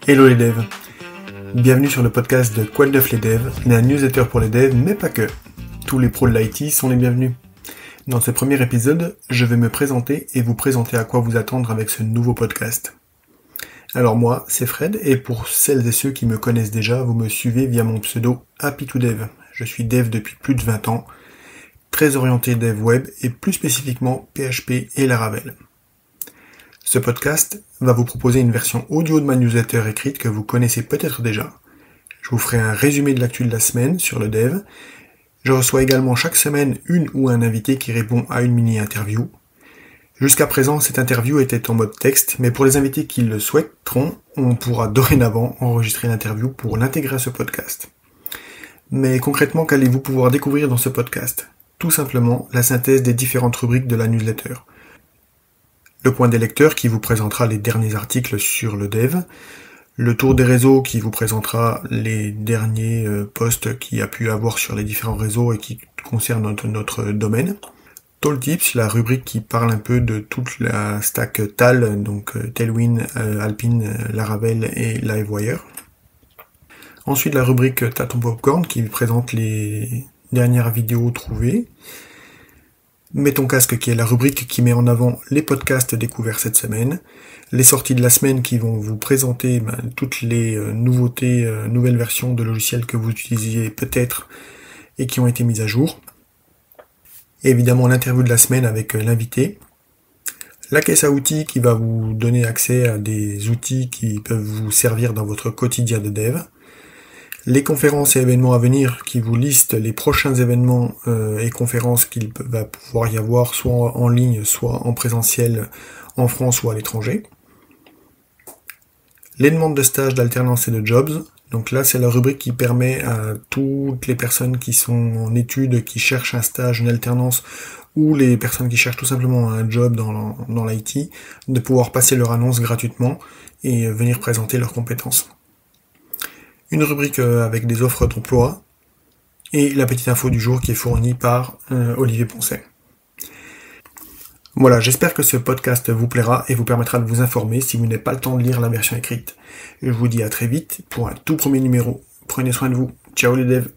Hello les devs, bienvenue sur le podcast de Quoi de neuf les devs, un newsletter pour les devs, mais pas que. Tous les pros de l'IT sont les bienvenus. Dans ce premier épisode, je vais me présenter et vous présenter à quoi vous attendre avec ce nouveau podcast. Alors moi, c'est Fred, et pour celles et ceux qui me connaissent déjà, vous me suivez via mon pseudo Happy2Dev. Je suis dev depuis plus de 20 ans, très orienté dev web et plus spécifiquement PHP et Laravel. Ce podcast va vous proposer une version audio de ma newsletter écrite que vous connaissez peut-être déjà. Je vous ferai un résumé de l'actu de la semaine sur le dev. Je reçois également chaque semaine une ou un invité qui répond à une mini-interview. Jusqu'à présent, cette interview était en mode texte, mais pour les invités qui le souhaiteront, on pourra dorénavant enregistrer l'interview pour l'intégrer à ce podcast. Mais concrètement, qu'allez-vous pouvoir découvrir dans ce podcast ? Tout simplement la synthèse des différentes rubriques de la newsletter. Le point des lecteurs qui vous présentera les derniers articles sur le dev, le tour des réseaux qui vous présentera les derniers posts qu'il y a pu avoir sur les différents réseaux et qui concernent notre domaine, Tooltips, la rubrique qui parle un peu de toute la stack TAL, donc Tailwind, Alpine, Laravel et Livewire. Ensuite la rubrique T'as ton popcorn qui présente les dernières vidéos trouvées. Mets ton casque qui est la rubrique qui met en avant les podcasts découverts cette semaine, les sorties de la semaine qui vont vous présenter toutes les nouveautés, nouvelles versions de logiciels que vous utilisiez peut-être et qui ont été mises à jour. Et évidemment l'interview de la semaine avec l'invité. La caisse à outils qui va vous donner accès à des outils qui peuvent vous servir dans votre quotidien de dev. Les conférences et événements à venir qui vous listent les prochains événements et conférences qu'il va pouvoir y avoir soit en ligne, soit en présentiel en France ou à l'étranger. Les demandes de stage, d'alternance et de jobs. Donc là, c'est la rubrique qui permet à toutes les personnes qui sont en études, qui cherchent un stage, une alternance, ou les personnes qui cherchent tout simplement un job dans l'IT, de pouvoir passer leur annonce gratuitement et venir présenter leurs compétences. Une rubrique avec des offres d'emploi, et la petite info du jour qui est fournie par Olivier Poncet. Voilà, j'espère que ce podcast vous plaira et vous permettra de vous informer si vous n'avez pas le temps de lire la version écrite. Je vous dis à très vite pour un tout premier numéro. Prenez soin de vous. Ciao les devs.